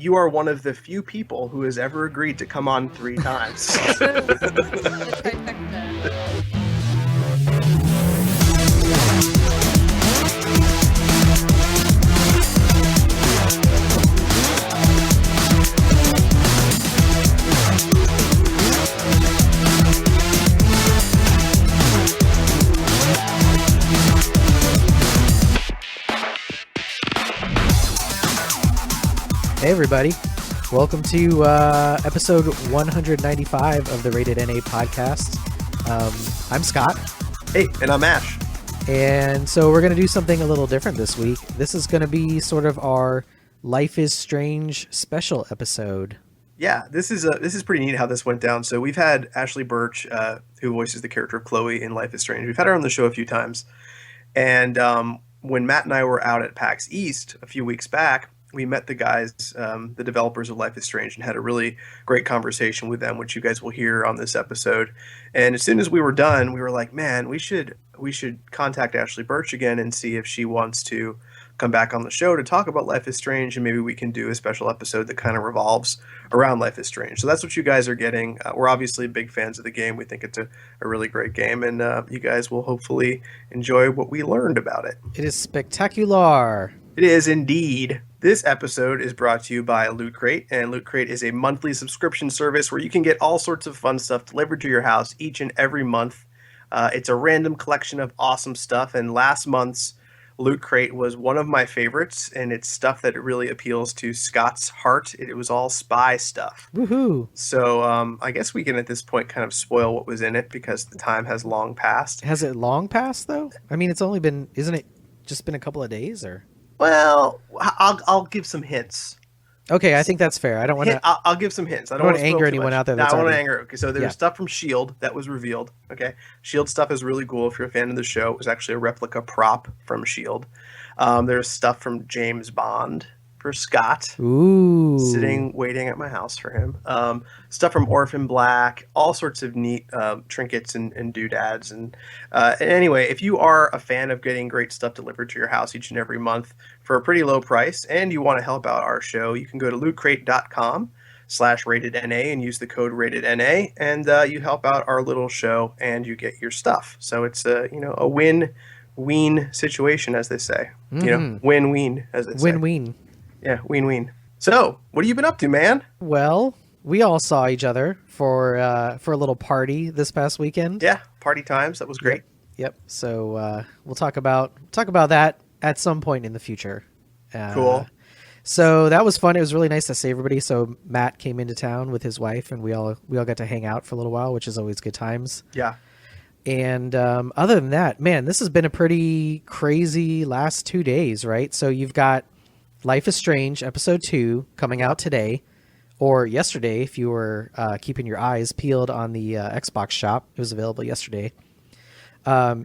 you are one of the few people who has ever agreed to come on 3 times. The trifecta. Hey everybody, welcome to episode 195 of the Rated NA podcast. I'm Scott. Hey, and I'm Ash. And so we're going to do something a little different this week. This is going to be sort of our Life is Strange special episode. Yeah, this is pretty neat how this went down. So we've had Ashly Burch, who voices the character of Chloe in Life is Strange. We've had her on the show a few times. And when Matt and I were out at PAX East a few weeks back, we met the guys, the developers of Life is Strange, and had a really great conversation with them, which you guys will hear on this episode. And as soon as we were done, we were like, man, we should contact Ashly Burch again and see if she wants to come back on the show to talk about Life is Strange, and maybe we can do a special episode that kind of revolves around Life is Strange. So that's what you guys are getting. We're obviously big fans of the game. We think it's a really great game, and you guys will hopefully enjoy what we learned about it. It is spectacular. It is indeed. This episode is brought to you by Loot Crate, and Loot Crate is a monthly subscription service where you can get all sorts of fun stuff delivered to your house each and every month. It's a random collection of awesome stuff, and last month's Loot Crate was one of my favorites, and it's stuff that really appeals to Scott's heart. It was all spy stuff. Woohoo! So I guess we can at this point kind of spoil what was in it because the time has long passed. Has it long passed, though? I mean, it's only been, isn't it just been a couple of days, or? Well, I'll give some hints. Okay, I think that's fair. I don't want to. I'll give some hints. I don't want to anger anyone out there. I don't want to anger. Okay, so there's stuff from S.H.I.E.L.D. that was revealed. Okay, S.H.I.E.L.D. stuff is really cool. If you're a fan of the show, it was actually a replica prop from S.H.I.E.L.D. There's stuff from James Bond for Scott. Ooh. Sitting, waiting at my house for him. Stuff from Orphan Black. All sorts of neat trinkets and doodads. And anyway, if you are a fan of getting great stuff delivered to your house each and every month for a pretty low price, and you want to help out our show, you can go to lootcrate.com/ratedNA and use the code ratedNA, and you help out our little show and you get your stuff. So it's a win-win situation, as they say. Mm-hmm. Win-win, as they say. Win-win. Yeah, win-win. So, what have you been up to, man? Well, we all saw each other for a little party this past weekend. Yeah, party times. That was great. Yep. So we'll talk about that at some point in the future. Cool. So that was fun. It was really nice to see everybody. So Matt came into town with his wife, and we all got to hang out for a little while, which is always good times. Yeah. And other than that, man, this has been a pretty crazy last 2 days, right? So you've got Life is Strange episode 2 coming out today, or yesterday if you were keeping your eyes peeled on the Xbox shop. It was available yesterday.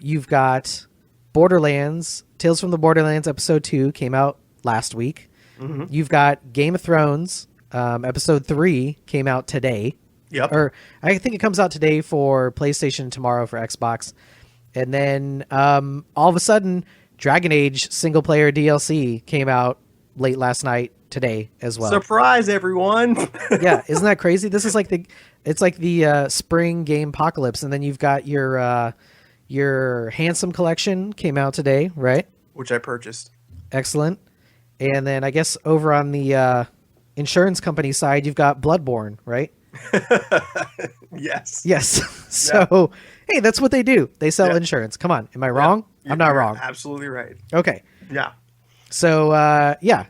You've got Borderlands, Tales from the Borderlands episode 2 came out last week. Mm-hmm. You've got Game of Thrones episode 3 came out today. Yep. Or I think it comes out today for PlayStation, tomorrow for Xbox. And then all of a sudden, Dragon Age single player DLC came out late last night today as well. Surprise, everyone. Yeah, isn't that crazy? This is like the spring game apocalypse, and then you've got your Handsome collection came out today, right? Which I purchased. Excellent. And then I guess over on the insurance company side, you've got Bloodborne, right? Yes. So, hey, that's what they do. They sell insurance. Come on. Am I wrong? I'm not wrong. Absolutely right. Okay. Yeah. So,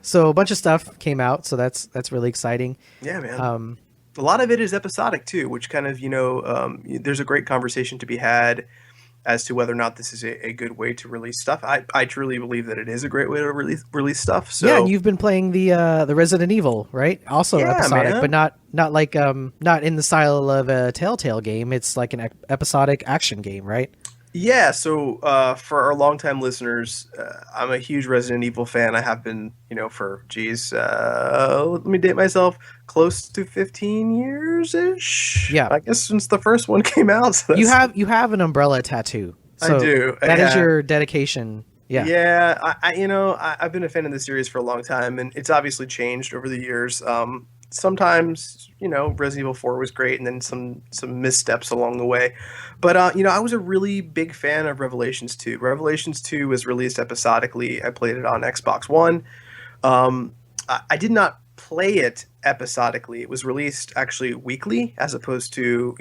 so a bunch of stuff came out. So that's really exciting. Yeah, man. A lot of it is episodic too, which kind of, there's a great conversation to be had as to whether or not this is a good way to release stuff. I truly believe that it is a great way to release stuff. So yeah, and you've been playing the Resident Evil, right? Also episodic, man. But not like not in the style of a Telltale game. It's like an episodic action game, right? Yeah, so for our longtime listeners, I'm a huge Resident Evil fan. I have been, for, let me date myself, close to 15 years-ish? Yeah. I guess since the first one came out. So you have an umbrella tattoo. So I do. That is your dedication, Yeah. Yeah, I've been a fan of the series for a long time, and it's obviously changed over the years. Sometimes, Resident Evil 4 was great, and then some missteps along the way. But I was a really big fan of Revelations 2. Revelations 2 was released episodically. I played it on Xbox One. I did not play it episodically. It was released actually weekly, as opposed to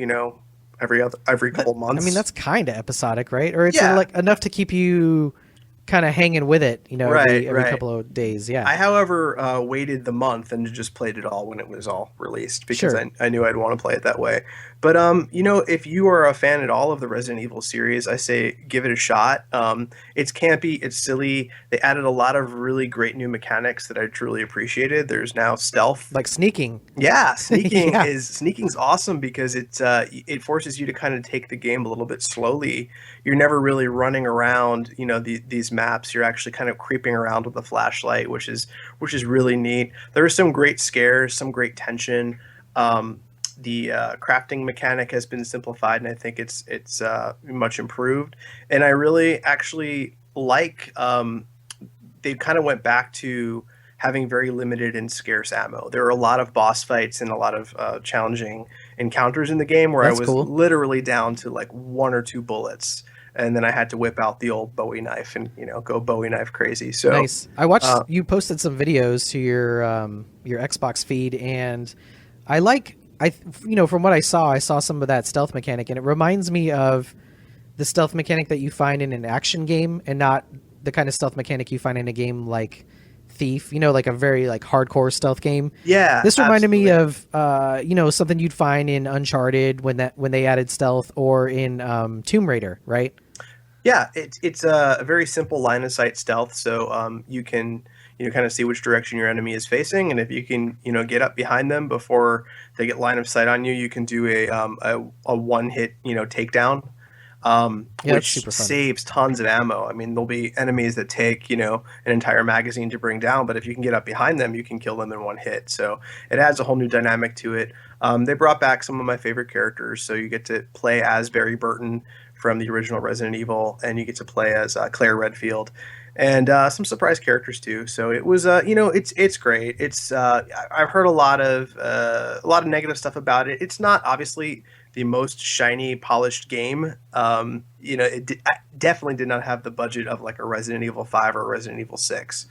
every couple months. I mean, that's kind of episodic, right? Or it's Yeah. like enough to keep you kind of hanging with it, Right, every right. couple of days. Yeah. I, however, waited the month and just played it all when it was all released because Sure. I knew I'd want to play it that way. But if you are a fan at all of the Resident Evil series, I say give it a shot. It's campy, it's silly. They added a lot of really great new mechanics that I truly appreciated. There's now stealth. Like sneaking. Yeah, sneaking Yeah. sneaking's awesome because it forces you to kind of take the game a little bit slowly. You're never really running around, these maps. You're actually kind of creeping around with a flashlight, which is really neat. There are some great scares, some great tension. The crafting mechanic has been simplified, and I think it's much improved. And I really actually like they kind of went back to having very limited and scarce ammo. There are a lot of boss fights and a lot of challenging encounters in the game where That's I was cool. literally down to like 1 or 2 bullets, and then I had to whip out the old Bowie knife and go Bowie knife crazy. So Nice. I watched you posted some videos to your Xbox feed, and from what I saw some of that stealth mechanic, and it reminds me of the stealth mechanic that you find in an action game, and not the kind of stealth mechanic you find in a game like Thief. Like a very like hardcore stealth game. yeah, This reminded me absolutely. of something you'd find in Uncharted when they added stealth, or in Tomb Raider, right? Yeah, it's a very simple line of sight stealth, so you can kind of see which direction your enemy is facing, and if you can get up behind them before they get line of sight on you, you can do a one hit takedown, Yeah, that's which super fun. saves tons of ammo. I mean, there'll be enemies that take an entire magazine to bring down, but if you can get up behind them, you can kill them in one hit. So it adds a whole new dynamic to it. They brought back some of my favorite characters, so you get to play as Barry Burton from the original Resident Evil, and you get to play as Claire Redfield, and some surprise characters too. So it was, it's great. It's I've heard a lot of negative stuff about it. It's not obviously the most shiny, polished game. I definitely did not have the budget of like a Resident Evil 5 or a Resident Evil 6.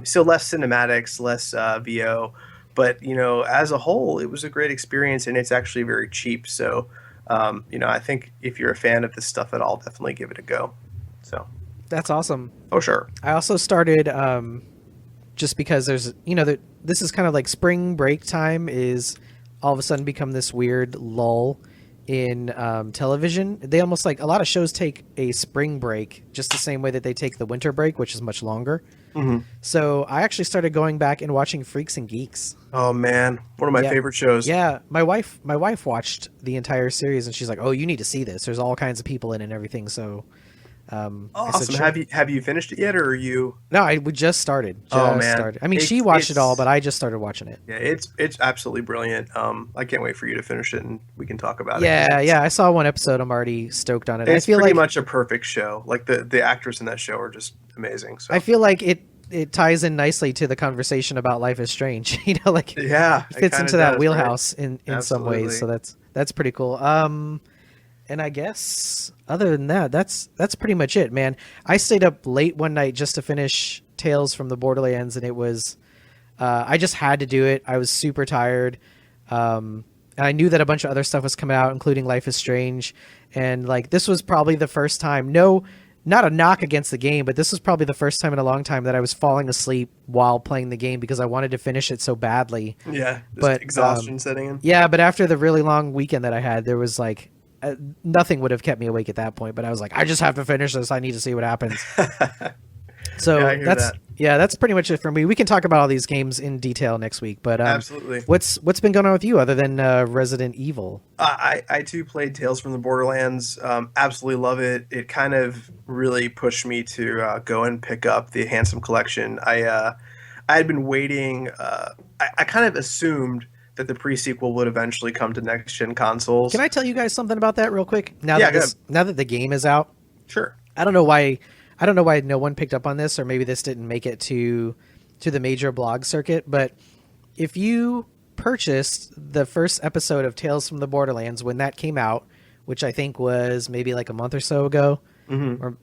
So less cinematics, less VO, but as a whole, it was a great experience, and it's actually very cheap. So. I think if you're a fan of this stuff at all, definitely give it a go. So, That's awesome. oh sure, I also started just because there's this is kind of like spring break time is all of a sudden become this weird lull in television. They almost like a lot of shows take a spring break just the same way that they take the winter break, which is much longer. Mm-hmm. So I actually started going back and watching Freaks and Geeks. Oh man, one of my Yeah. favorite shows. Yeah, my wife watched the entire series, and she's like, "Oh, you need to see this. There's all kinds of people in it and everything." So, I said, Awesome. "Sure." Have you finished it yet, or are you? No, we just started. Oh, man. Started. I mean, It's- she watched it all, it's- but I just started watching it. Yeah, it's absolutely brilliant. I can't wait for you to finish it, and we can talk about it. Yeah. I saw one episode. I'm already stoked on it. It's I feel pretty like much a perfect show. Like the actors in that show are just amazing. So I feel like it ties in nicely to the conversation about Life is Strange. Like yeah, it fits kinda into that does, right? wheelhouse in some Absolutely. ways. So that's pretty cool. And I guess other than that, that's pretty much it, man. I stayed up late one night just to finish Tales from the Borderlands, and it was I just had to do it. I was super tired. And I knew that a bunch of other stuff was coming out, including Life is Strange. And like this was probably the first time, not a knock against the game, but this was probably the first time in a long time that I was falling asleep while playing the game because I wanted to finish it so badly. Yeah, just But, exhaustion setting in. Yeah, but after the really long weekend that I had, there was like nothing would have kept me awake at that point. But I was like, I just have to finish this. I need to see what happens. So Yeah, I hear that's that. that's pretty much it for me. We can talk about all these games in detail next week. But Absolutely. what's been going on with you other than Resident Evil? I too played Tales from the Borderlands. Absolutely love it. It kind of really pushed me to go and pick up the Handsome Collection. I had been waiting. I kind of assumed that the pre-sequel would eventually come to next-gen consoles. Can I tell you guys something about that real quick? Now Yeah, that go now that the game is out, Sure. I don't know why. I don't know why no one picked up on this, or maybe this didn't make it to the major blog circuit, but if you purchased the first episode of Tales from the Borderlands when that came out, which I think was maybe like a month or so ago,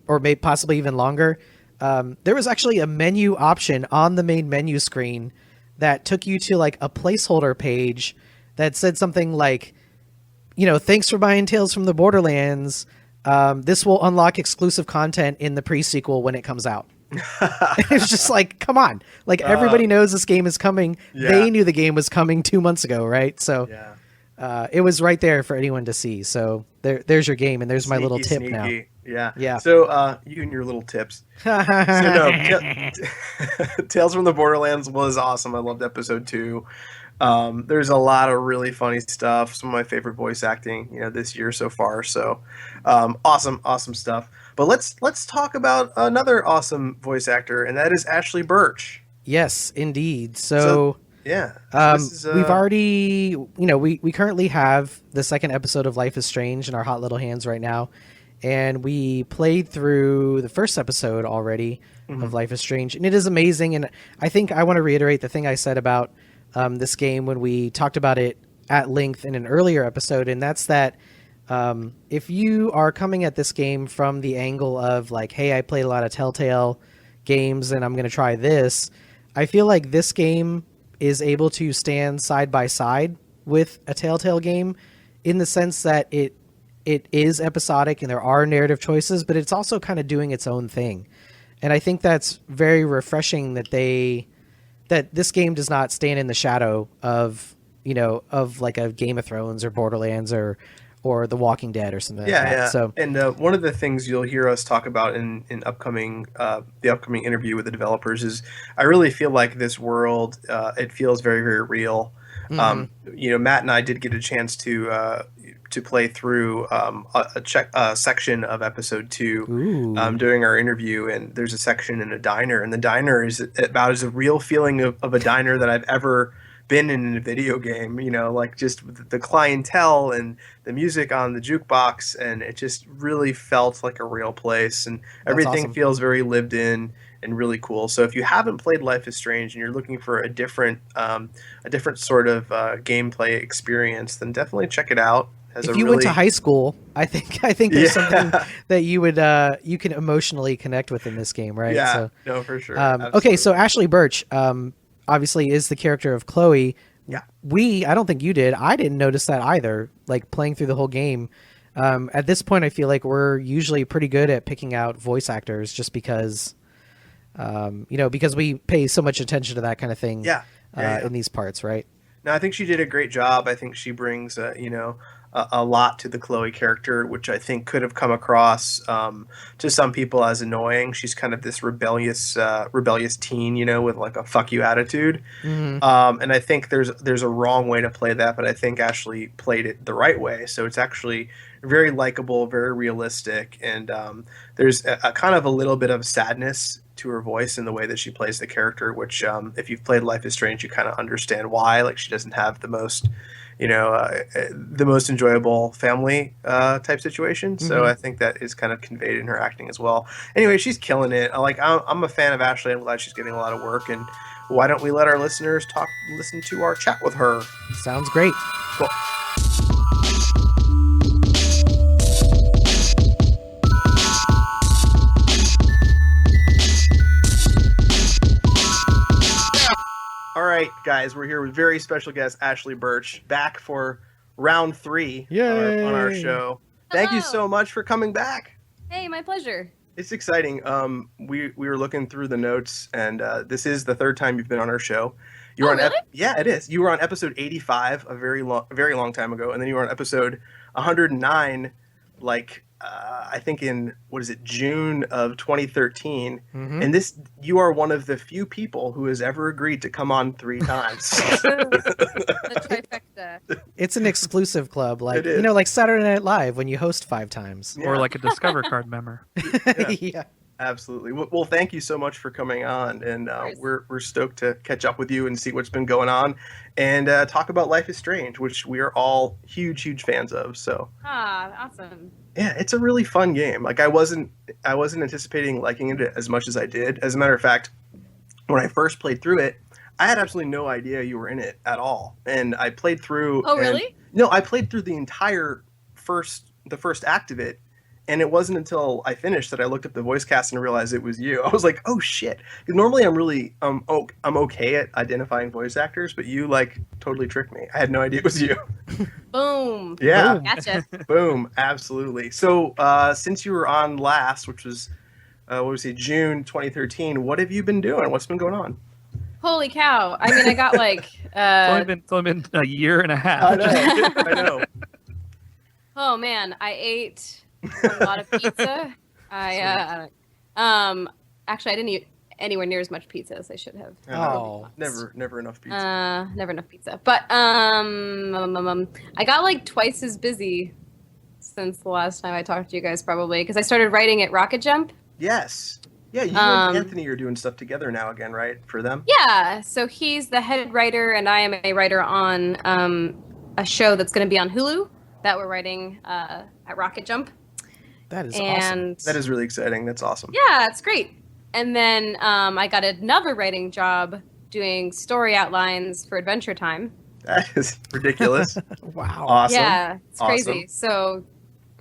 or maybe possibly even longer, there was actually a menu option on the main menu screen that took you to like a placeholder page that said something like, thanks for buying Tales from the Borderlands. This will unlock exclusive content in the pre-sequel when it comes out. It was just like, come on. Like, everybody knows this game is coming. Yeah. They knew the game was coming 2 months ago, right? So it was right there for anyone to see. So there's your game, and there's my little tip now. Yeah. So you and your little tips. So no, Tales from the Borderlands was awesome. I loved episode 2. There's a lot of really funny stuff. Some of my favorite voice acting, this year so far. So awesome stuff. But let's talk about another awesome voice actor, and that is Ashly Burch. Yes, indeed. So yeah, we've already, we currently have the second episode of Life is Strange in our hot little hands right now. And we played through the first episode already of Life is Strange, and it is amazing. And I think I want to reiterate the thing I said about this game when we talked about it at length in an earlier episode, and that's that if you are coming at this game from the angle of like, hey, I played a lot of Telltale games and I'm going to try this, I feel like this game is able to stand side by side with a Telltale game in the sense that it is episodic and there are narrative choices, but it's also kind of doing its own thing. And I think that's very refreshing that this game does not stand in the shadow of like a Game of Thrones or Borderlands or The Walking Dead or something like that. Yeah. So, and one of the things you'll hear us talk about in the upcoming interview with the developers is I really feel like this world, it feels very, very real. Matt and I did get a chance to play through a section of episode 2 during our interview, and there's a section in a diner, and the diner is about as a real feeling of a diner that I've ever been in a video game, like just the clientele and the music on the jukebox, and it just really felt like a real place, and everything awesome. feels very lived in and really cool. So if you haven't played Life is Strange and you're looking for a different sort of gameplay experience, then definitely check it out. If you went to high school, I think there's something that you can emotionally connect with in this game, right? Yeah, so, no, for sure. Okay, so Ashly Burch, obviously is the character of Chloe. Yeah. I don't think you did. I didn't notice that either, like playing through the whole game. At this point, I feel like we're usually pretty good at picking out voice actors just because, because we pay so much attention to that kind of thing in these parts, right? No, I think she did a great job. I think she brings, a lot to the Chloe character, which I think could have come across to some people as annoying. She's kind of this rebellious teen, with like a fuck you attitude. And I think there's a wrong way to play that, but I think Ashly played it the right way. So it's actually very likable, very realistic, and there's a kind of a little bit of sadness to her voice in the way that she plays the character, which if you've played Life is Strange, you kind of understand why. Like, she doesn't have the most enjoyable family type situation. So I think that is kind of conveyed in her acting as well. Anyway, she's killing it. I'm a fan of Ashly. I'm glad she's getting a lot of work. And why don't we let our listeners listen to our chat with her? Sounds great. Cool. All right, guys, we're here with very special guest Ashly Burch, back for round 3 on our show. Thank you so much for coming back. Hey, my pleasure. It's exciting. We were looking through the notes, and this is the third time you've been on our show. You were on really? Yeah, it is. You were on episode 85 a very long time ago, and then you were on episode 109, I think in June of 2013, and you are one of the few people who has ever agreed to come on 3 times. The trifecta. It's an exclusive club, like Saturday Night Live when you host 5 times. Or like a Discover card member. Yeah. Absolutely. Well, thank you so much for coming on, and course. we're stoked to catch up with you and see what's been going on, and talk about Life is Strange, which we are all huge fans of. So Awesome. yeah, it's a really fun game. Like I wasn't anticipating liking it as much as I did. As a matter of fact, when I first played through it, I had absolutely no idea you were in it at all, and I played through. Oh, really? No, I played through the entire the first act of it. And it wasn't until I finished that I looked up the voice cast and realized it was you. I was like, "Oh shit!" 'Cause normally I'm really I'm okay at identifying voice actors, but you like totally tricked me. I had no idea it was you. Boom. Yeah, Boom. Gotcha. boom, absolutely. So since you were on last, which was what was it, June 2013? What have you been doing? What's been going on? Holy cow. I mean, I got like, It's only been a year and a half. I know. oh man, I ate a lot of pizza. Actually, I didn't eat anywhere near as much pizza as I should have. Oh. Never enough pizza. Never enough pizza. But I got like twice as busy since the last time I talked to you guys, probably, because I started writing at Rocket Jump. Yes. Yeah, you and Anthony are doing stuff together now again, right? For them? Yeah, so he's the head writer, and I am a writer on a show that's going to be on Hulu that we're writing at Rocket Jump. That is awesome. And That is really exciting. That's awesome. yeah, it's great. And then I got another writing job doing story outlines for Adventure Time. That is ridiculous. Wow. Awesome. Yeah, it's crazy. Awesome. So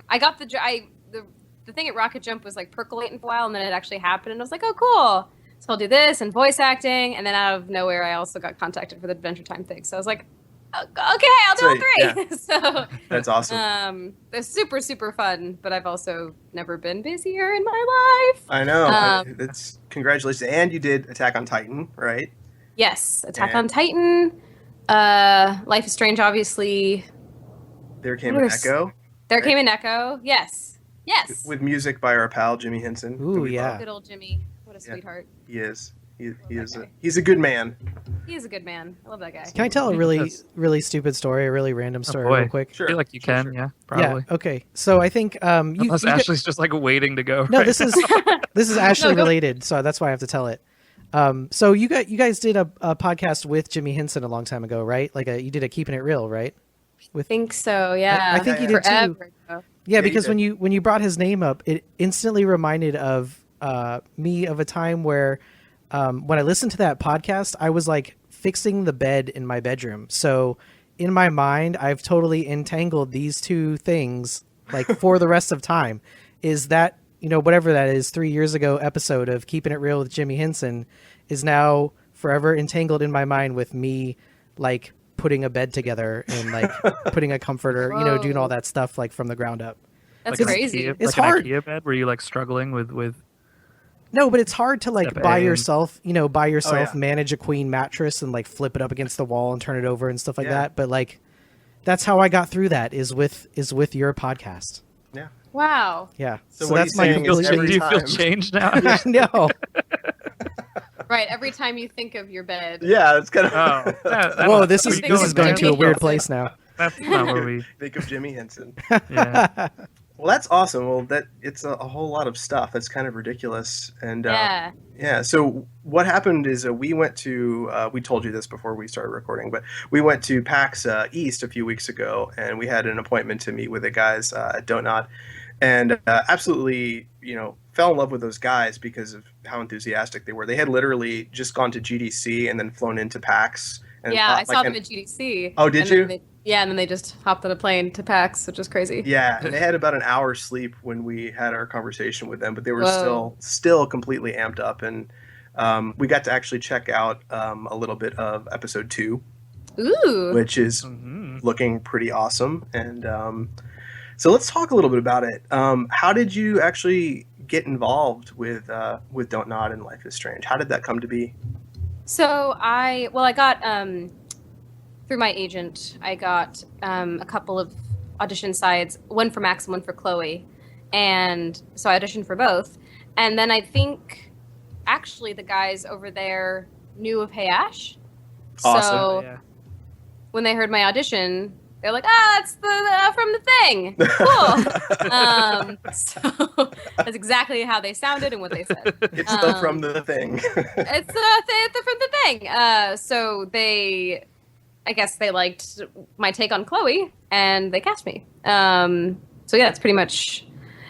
I got the thing at Rocket Jump was like percolating for a while, and then it actually happened, and I was like, oh, cool. So I'll do this and voice acting, and then out of nowhere, I also got contacted for the Adventure Time thing. So I was like, okay, I'll do all Right, three. So That's awesome. they're super fun, but I've also never been busier in my life. I know. um, Congratulations. And you did Attack on Titan, right? Yes, Attack And- on Titan, Life is Strange, obviously. There Came an What is- Echo. There Right. Came an Echo. Yes. With music by our pal Jimmy Henson. who Ooh, we yeah. love. Good old Jimmy. What a Yeah. sweetheart. He is. He is. Okay. He's a good man. He is a good man. I love that guy. Can I tell a really, Yes. really stupid story, a really random story, boy. real quick? Sure. I feel like you Sure, can, sure. yeah, probably. Yeah. Okay. So I think you. Unless you Ashley's just like waiting to go. no, right this is Ashley No, go- related, so that's why I have to tell it. So you guys did a podcast with Jimmy Henson a long time ago, right? Like you did a Keeping It Real, right? I think so, yeah. I think you did too. Forever ago. Yeah, you because did. when you brought his name up, it instantly reminded of me of a time where when I listened to that podcast, I was like fixing the bed in my bedroom. So in my mind, I've totally entangled these two things like for the rest of time. Is that, whatever that is, 3 years ago episode of Keeping It Real with Jimmy Henson is now forever entangled in my mind with me like putting a bed together and like putting a comforter, Whoa. doing all that stuff like from the ground up. That's Like an crazy. IKEA, It's like hard. an IKEA bed where you like struggling with No, but it's hard to like Step by in. yourself, yeah. manage a queen mattress and like flip it up against the wall and turn it over and stuff like Yeah. that. But like, that's how I got through that is with your podcast. Yeah. Wow. Yeah. So what that's he's my saying is do every you feel time- changed now? no. Right, every time you think of your bed. Yeah, it's kind of. Oh, Whoa, this where is you this going is going there? to a weird place now. That's not where we. Think of Jimmy Henson. Yeah. Well, that's awesome. Well, it's a whole lot of stuff. That's kind of ridiculous. And Yeah. yeah. So what happened is we went to. We told you this before we started recording, but we went to PAX East a few weeks ago, and we had an appointment to meet with the guys at DONTNOD, and absolutely, fell in love with those guys because of how enthusiastic they were. They had literally just gone to GDC and then flown into PAX. And Yeah, I thought, saw like, them at GDC. Oh, did and then you? And then they just hopped on a plane to PAX, which is crazy. Yeah, and they had about an hour's sleep when we had our conversation with them, but they were Whoa. still completely amped up, and we got to actually check out a little bit of episode 2, Ooh. which is Mhm. looking pretty awesome. And so let's talk a little bit about it. How did you actually get involved with DONTNOD and Life is Strange? How did that come to be? So I got through my agent, I got a couple of audition sides, one for Max and one for Chloe, and so I auditioned for both. And then I think actually the guys over there knew of Hey Ash, Awesome. so Yeah. when they heard my audition, They're like, that's the from the thing. Cool. So that's exactly how they sounded and what they said. It's the from the thing. It's the from the thing. So I guess they liked my take on Chloe, and they cast me. So yeah, it's pretty much.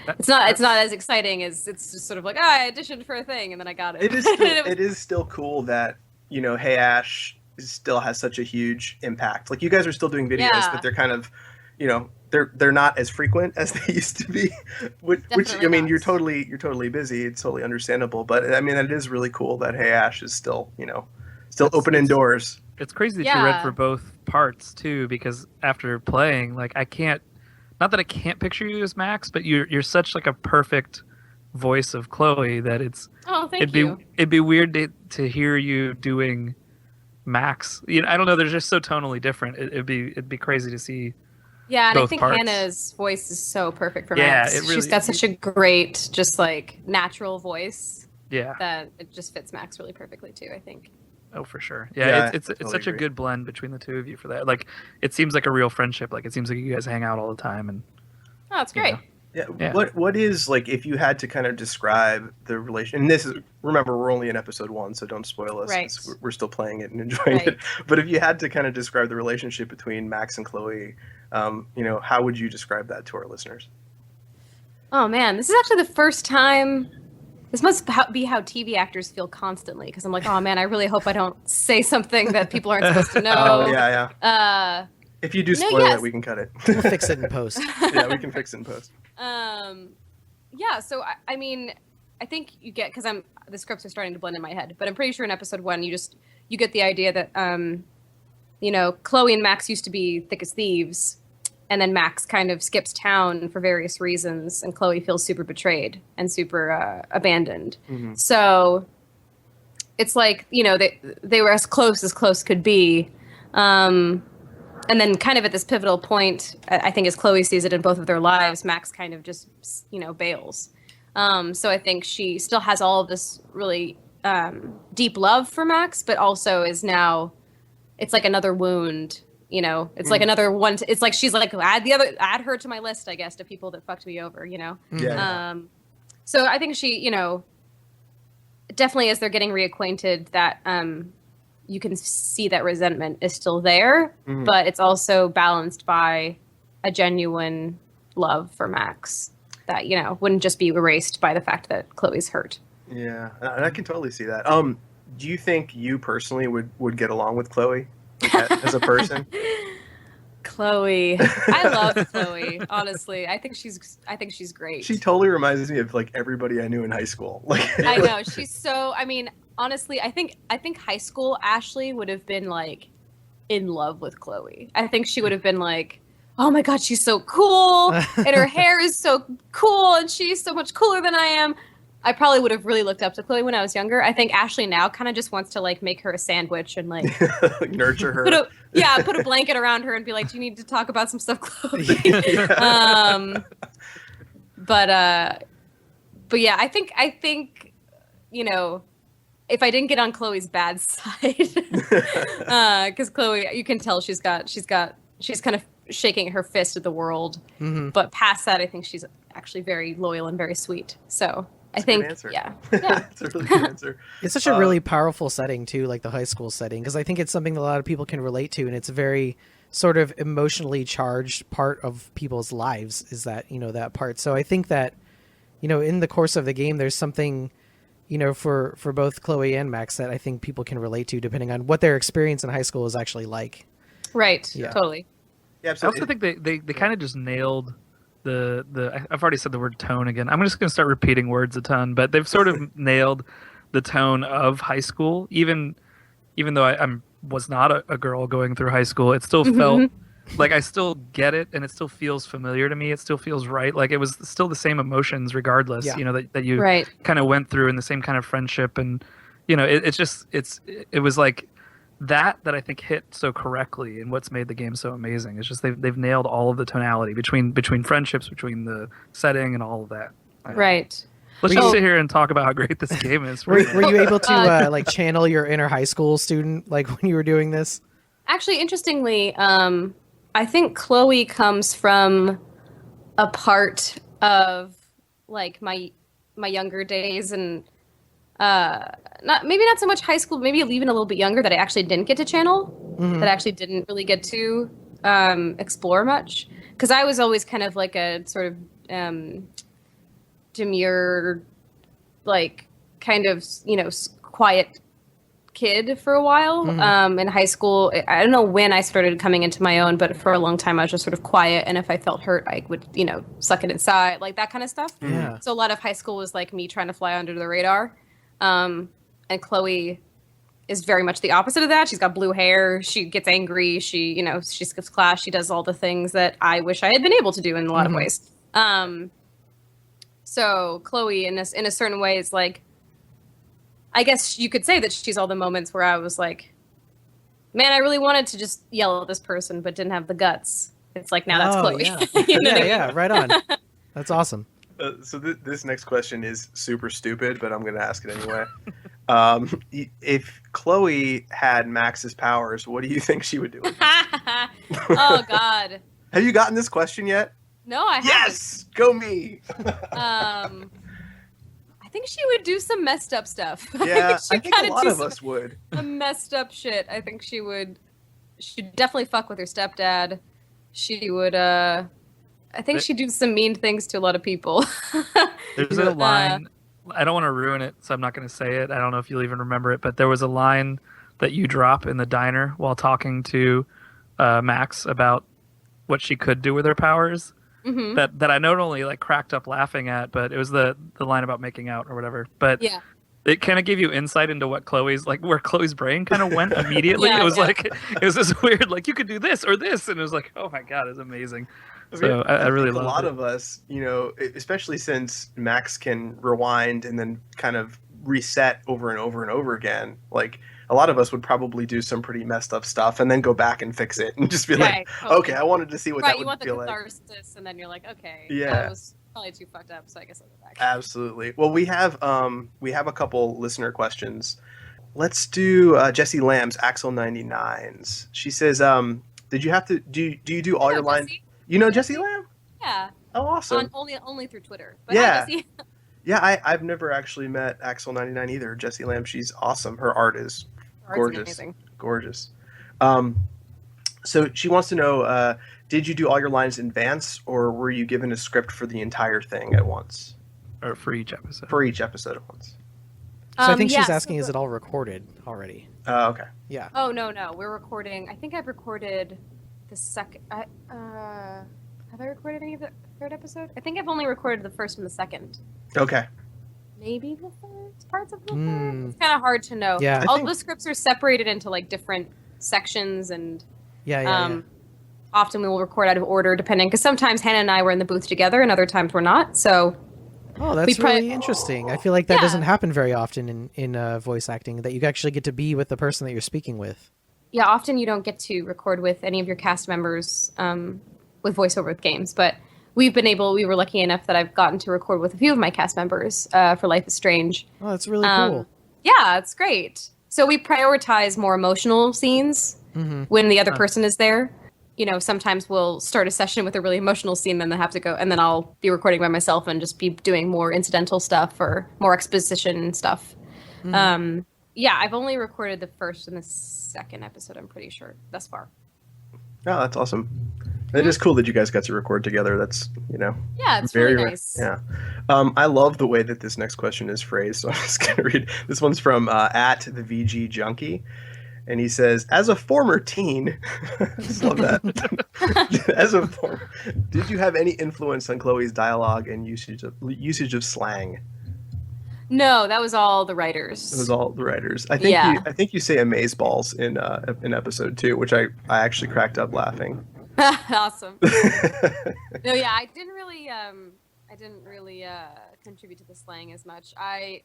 It's not as exciting as it's just sort of like, I auditioned for a thing and then I got it. It is still cool that, Hey Ash still has such a huge impact. Like, you guys are still doing videos, but they're kind of, they're not as frequent as they used to be. Which I mean, you're totally busy. It's totally understandable. But I mean, it is really cool that Hey Ash is still, still opening doors. It's crazy that you read for both parts too, because after playing, like, not that I can't picture you as Max, but you're such like a perfect voice of Chloe that it'd be weird to hear you doing Max. I don't know. They're just so tonally different. It'd be crazy to see. Yeah, and both I think parts. Hannah's voice is so perfect for Max. It really, she's got such a great, just like natural voice. Yeah, that it just fits Max really perfectly too, I think. Oh, for sure. Yeah, it's totally such a good blend between the two of you for that. Like, it seems like a real friendship. Like, it seems like you guys hang out all the time. And oh, it's great. Yeah. What is, like, if you had to kind of describe the relation, and remember, we're only in episode 1, so don't spoil us. Right. We're still playing it and enjoying it. But if you had to kind of describe the relationship between Max and Chloe, how would you describe that to our listeners? Oh man, this is actually the first time. This must be how TV actors feel constantly, because I'm like, oh man, I really hope I don't say something that people aren't supposed to know. Oh, yeah. If you do spoil it, we can cut it. We'll fix it in post. Yeah, we can fix it in post. Yeah, so I mean, I think you get, because the scripts are starting to blend in my head, but I'm pretty sure in episode 1 you get the idea that Chloe and Max used to be thick as thieves. And then Max kind of skips town for various reasons, and Chloe feels super betrayed and super abandoned. Mm-hmm. So it's like, they were as close could be. And then kind of at this pivotal point, I think as Chloe sees it in both of their lives, Max kind of just, bails. So I think she still has all of this really deep love for Max, but also is now, it's like another wound. It's like another one. It's like she's like, add her to my list, I guess, to people that fucked me over. Yeah. So I think she, definitely as they're getting reacquainted, that you can see that resentment is still there, but it's also balanced by a genuine love for Max that wouldn't just be erased by the fact that Chloe's hurt. Yeah, and I can totally see that. Do you think you personally would get along with Chloe? As a person? Chloe. I love Chloe, honestly. I think she's great. She totally reminds me of like everybody I knew in high school. I know. She's so, I mean, honestly, I think high school Ashly would have been like in love with Chloe. I think she would have been like, oh my God, she's so cool and her hair is so cool and she's so much cooler than I am. I probably would have really looked up to Chloe when I was younger. I think Ashly now kind of just wants to like make her a sandwich and like nurture her. Put a blanket around her and be like, do you need to talk about some stuff, Chloe? But yeah, I think if I didn't get on Chloe's bad side, because Chloe, you can tell she's kind of shaking her fist at the world. Mm-hmm. But past that, I think she's actually very loyal and very sweet. So. I think, yeah. It's a really good answer. It's such a really powerful setting too, like the high school setting, because I think it's something that a lot of people can relate to, and it's a very sort of emotionally charged part of people's lives. Is that that part? So I think that in the course of the game, there's something for both Chloe and Max that I think people can relate to, depending on what their experience in high school is actually like. Right. Yeah. Totally. Yeah. Absolutely. I also think they kind of just nailed. I've already said the word tone again. I'm just going to start repeating words a ton, but they've sort of nailed the tone of high school. Even though I was not a girl going through high school, it still felt like I still get it, and it still feels familiar to me. It still feels right. Like it was still the same emotions, regardless. Yeah. That you kind of went through, and the same kind of friendship, and it was like. That I think hit so correctly, and what's made the game so amazing. It's just they've nailed all of the tonality between friendships, between the setting, and all of that. Right. Let's just sit here and talk about how great this game is. Were you able to like channel your inner high school student like when you were doing this? Actually, interestingly, I I think Chloe comes from a part of like my younger days and not so much high school, maybe even a little bit younger that I actually didn't get to channel, that I actually didn't really get to explore much because I was always kind of like a sort of demure, like kind of quiet kid for a while. In high school, I don't know when I started coming into my own, but for a long time I was just sort of quiet, and if I felt hurt I would suck it inside, like that kind of stuff. So a lot of high school was like me trying to fly under the radar, and Chloe is very much the opposite of that. She's got blue hair, she gets angry, she skips class, she does all the things that I wish I had been able to do in a lot of ways. So Chloe in a certain way is like, I guess you could say that she's all the moments where I was like, man, I really wanted to just yell at this person, but didn't have the guts. It's like, now that's Chloe. Yeah. Yeah, right on. That's awesome. So this next question is super stupid, but I'm going to ask it anyway. If Chloe had Max's powers, what do you think she would do? Oh, God. Have you gotten this question yet? No, I haven't. Yes! Go me! I think she would do some messed up stuff. Yeah, I think a lot of us would. Some messed up shit. I think she would. She'd definitely fuck with her stepdad. She would. I think she'd do some mean things to a lot of people. There's a line. I don't want to ruin it, so I'm not going to say it. I don't know if you'll even remember it, but there was a line that you drop in the diner while talking to Max about what she could do with her powers. That I not only like cracked up laughing at, but it was the line about making out or whatever. But yeah, it kind of gave you insight into what where Chloe's brain kind of went immediately. It was like it was this weird, like you could do this or this, and it was like, oh my god, it's amazing. So I really love it. A lot of us, especially since Max can rewind and then kind of reset over and over and over again, like a lot of us would probably do some pretty messed up stuff and then go back and fix it and just be like, okay, I wanted to see what that would feel like. Right, you want the catharsis, and then you're like, okay, yeah, that was probably too fucked up, so I guess I'll go back. Absolutely. Well, we have a couple listener questions. Let's do Jessie Lamb's Axel 99s. She says, did you have to do you do all your lines? You know Jessie Lamb? Yeah. Oh, awesome. Only through Twitter. But yeah. Yeah, I've never actually met Axel 99 either. Jessie Lamb, she's awesome. Her art is gorgeous. Amazing. Gorgeous. So she wants to know, did you do all your lines in advance, or were you given a script for the entire thing at once? Or for each episode? For each episode at once. So I think she's asking, is it all recorded already? Okay. Yeah. Oh, no. We're recording. I think I've recorded the second... have I recorded any of the third episode? I think I've only recorded the first and the second. Okay. Maybe the first parts of the third. It's kind of hard to know. Yeah. All the scripts are separated into like different sections, and often we will record out of order depending, because sometimes Hannah and I were in the booth together and other times we're not. So that's really interesting. I feel like that doesn't happen very often in voice acting, that you actually get to be with the person that you're speaking with. Yeah, often you don't get to record with any of your cast members with voiceover with games, but we were lucky enough that I've gotten to record with a few of my cast members for Life is Strange. Oh, that's really cool. Yeah, it's great. So we prioritize more emotional scenes when the other person is there. Sometimes we'll start a session with a really emotional scene, then they have to go, and then I'll be recording by myself and just be doing more incidental stuff or more exposition stuff. Yeah, I've only recorded the first and the second episode, I'm pretty sure, thus far. Oh, that's awesome. It is cool that you guys got to record together. That's, Yeah, it's very really nice. Yeah. I love the way that this next question is phrased, so I'm just going to read. This one's from at the VG Junkie. And he says, as a former teen, I just love that. Did you have any influence on Chloe's dialogue and usage of slang? No, that was all the writers. It was all the writers. I think you say amazeballs in episode 2, which I actually cracked up laughing. Awesome. No, yeah, I didn't really contribute to the slang as much. I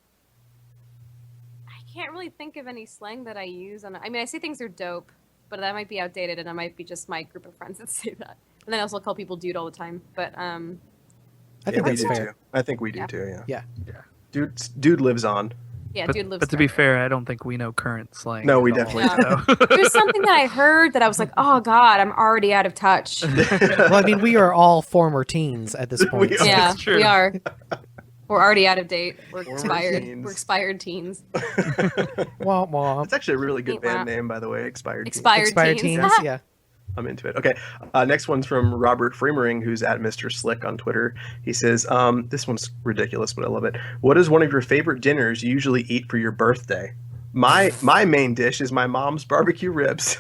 can't really think of any slang that I use I say things are dope, but that might be outdated, and it might be just my group of friends that say that. And then I also call people dude all the time. But I think that's fair. Too. I think we do too. Yeah. Dude lives on. Yeah, But, dude lives but to be forever. fair, I don't think we know current slang. No, we at all, definitely so. There's something that I heard that I was like, oh God, I'm already out of touch. Well, I mean, we are all former teens at this point. We so- are. Yeah, That's true. we are. We're already out of date. We're Former expired. teens. We're expired teens. Wah, wah. It's actually a really good Wah. band name, by the way. Expired. Teens. Expired teens, yeah. I'm into it. Okay. Next one's from Robert Fremering, who's at Mr. Slick on Twitter. He says, this one's ridiculous, but I love it. What is one of your favorite dinners you usually eat for your birthday? My main dish is my mom's barbecue ribs.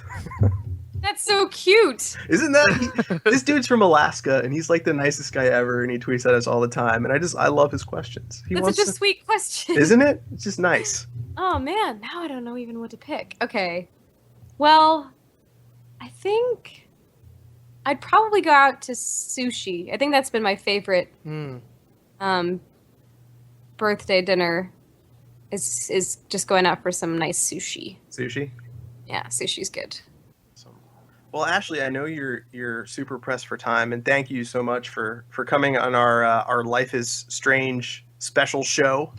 That's so cute. Isn't that this dude's from Alaska and he's like the nicest guy ever and he tweets at us all the time and I love his questions. He That's wants such a to, sweet question. isn't it? It's just nice. Oh man, now I don't know even what to pick. Okay. Well, I think I'd probably go out to sushi. I think that's been my favorite birthday dinner. Is just going out for some nice sushi. Sushi. Yeah, sushi's good. Well, Ashly, I know you're super pressed for time, and thank you so much for coming on our Life is Strange special show.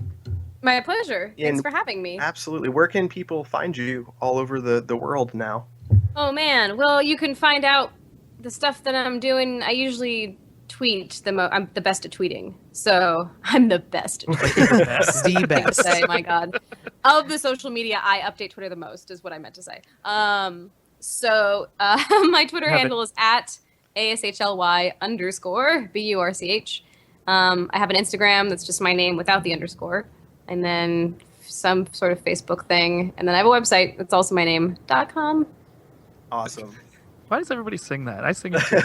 My pleasure. Thanks And- for having me. Absolutely. Where can people find you all over the world now? Oh man, well you can find out the stuff that I'm doing. I usually tweet I'm the best at tweeting, so I'm the best. At tweeting. The Thing to best. say, my God, of the social media, I update Twitter the most. Is what I meant to say. So my Twitter Have it. handle is at ASHLY_BURCH. I have an Instagram that's just my name without the underscore, and then some sort of Facebook thing, and then I have a website that's also my name.com. Awesome. Why does everybody sing that? I sing it too.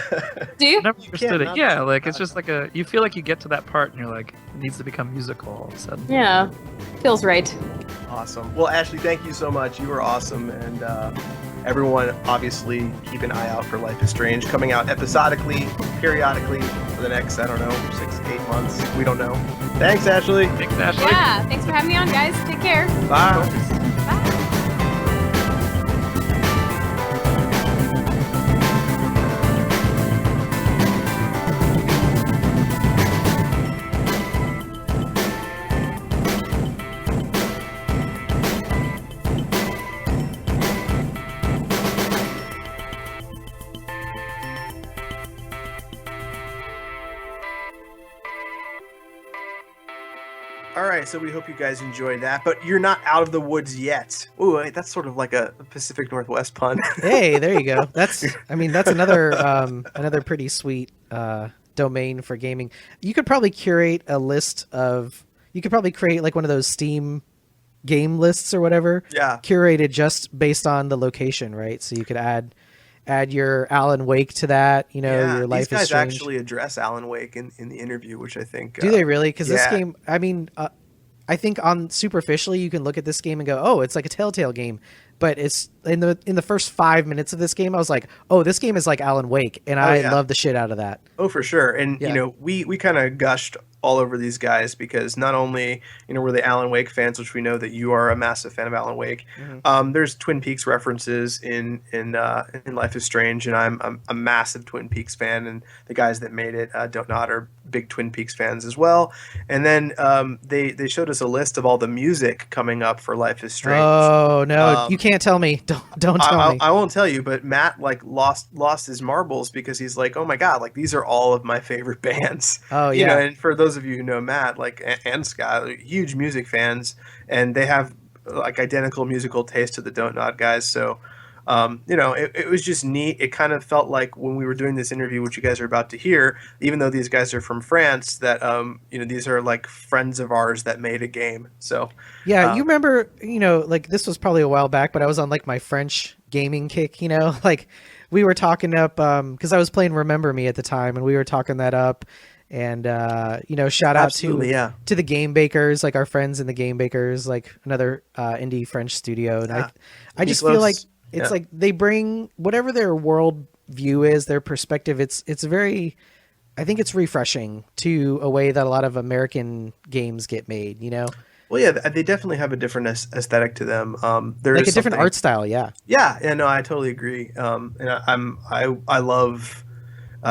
Do you? I never understood not it. Yeah, sing like that. it's just like you feel like you get to that part and you're like, it needs to become musical all of a sudden. Yeah, feels right. Awesome. Well, Ashly, thank you so much. You were awesome. And everyone, obviously, keep an eye out for Life is Strange coming out episodically, periodically for the next, 6 to 8 months. We don't know. Thanks, Ashly. Thanks, Ashley. Yeah, thanks for having me on, guys. Take care. Bye. Bye. All right, so we hope you guys enjoyed that, but you're not out of the woods yet. Ooh, wait, that's sort of like a Pacific Northwest pun. Hey, there you go. That's another pretty sweet domain for gaming. You could probably curate a list of. You could probably create like one of those Steam game lists or whatever. Yeah. Curated just based on the location, right? So you could add your Alan Wake to that. You know, Yeah, your Life these guys is Strange. actually address Alan Wake in the interview, which I think. Do they really? Because this yeah. game, I mean, I think on superficially you can look at this game and go, "Oh, it's like a Telltale game," but it's in the first 5 minutes of this game, I was like, "Oh, this game is like Alan Wake," and I yeah. love the shit out of that. Oh, for sure. And, Yeah. you know, we kind of gushed all over these guys because not only, you know, we're the Alan Wake fans, which we know that you are a massive fan of Alan Wake. There's Twin Peaks references in Life is Strange, and I'm a massive Twin Peaks fan, and the guys that made it, DONTNOD, are big Twin Peaks fans as well. And then they showed us a list of all the music coming up for Life is Strange. Oh no, you can't tell me. Don't tell me. I won't tell you, but Matt like lost his marbles because he's like, oh my god, like these are all of my favorite bands. Oh, You yeah. know, and for those of you who know Matt, like and Scott, like, huge music fans, and they have like identical musical taste to the DONTNOD guys. So, you know, it was just neat. It kind of felt like when we were doing this interview, which you guys are about to hear, even though these guys are from France, that you know, these are like friends of ours that made a game. So Yeah, you remember, you know, like this was probably a while back, but I was on like my French gaming kick, you know, like we were talking up because I was playing Remember Me at the time, and we were talking that up. And you know, shout out Absolutely, yeah. to the Game Bakers, like our friends in the Game Bakers, like another indie French studio. And Yeah. I just Close. feel like it's Yeah. like they bring whatever their world view is, their perspective. It's very, I think it's refreshing to a way that a lot of American games get made. You know, Well, yeah, they definitely have a different aesthetic to them. There like is a different something- art style. Yeah. Yeah, no, I totally agree. And I love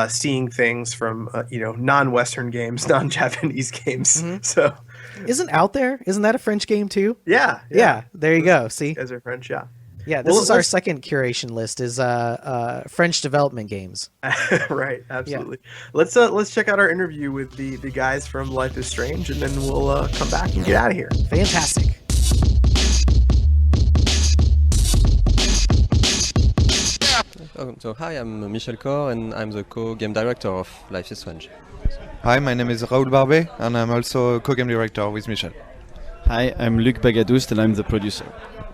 seeing things from you know, non-Western games, non-Japanese games. Mm-hmm. So Isn't Out There? Isn't that a French game too? Yeah. Yeah. There you go. See. You guys are French, yeah. Yeah, this is our second curation list is French development games. Right, absolutely. Yeah. Let's check out our interview with the guys from Life is Strange, and then we'll come back and get out of here. Fantastic. So hi, I'm Michel Cor, and I'm the co-game director of Life is Strange. Hi, my name is Raoul Barbet, and I'm also a co-game director with Michel. Hi, I'm Luc Bagadoust, and I'm the producer.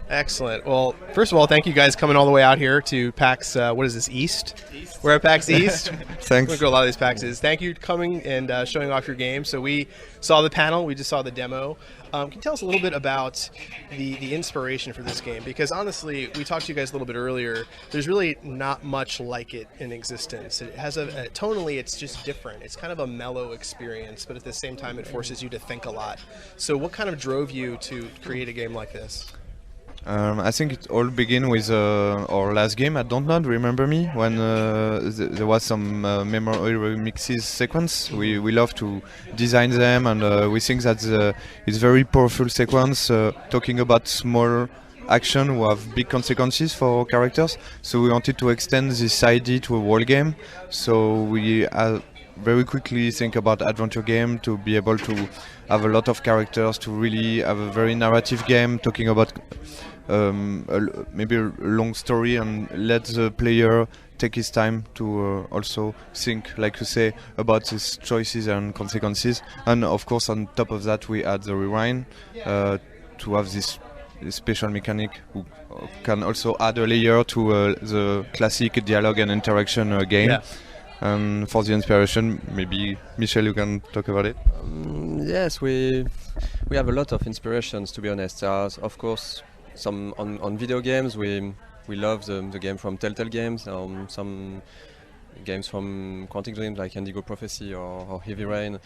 Excellent. Well, first of all, thank you guys coming all the way out here to PAX, what is this, East? We're at PAX East. Thanks. We go to a lot of these PAXs. Thank you for coming and showing off your game. So we saw the panel, we just saw the demo. Can you tell us a little bit about the inspiration for this game? Because honestly, we talked to you guys a little bit earlier, there's really not much like it in existence. It has tonally, it's just different. It's kind of a mellow experience, but at the same time, it forces you to think a lot. So what kind of drove you to create a game like this? I think it all began with our last game at DONTNOD, Remember Me, when there was some memory remixes sequence. We love to design them, and we think that it's very powerful sequence talking about small action who have big consequences for characters. So we wanted to extend this idea to a whole game. So we very quickly think about adventure game to be able to have a lot of characters, to really have a very narrative game talking about maybe a long story, and let the player take his time to also think, like you say, about his choices and consequences. And of course, on top of that, we add the rewind to have this special mechanic who can also add a layer to the classic dialogue and interaction game. Yeah. And for the inspiration, maybe Michel, you can talk about it. Yes, we have a lot of inspirations, to be honest. Of course, some on video games. We love the game from Telltale Games, some games from Quantic Dream like Indigo Prophecy or Heavy Rain,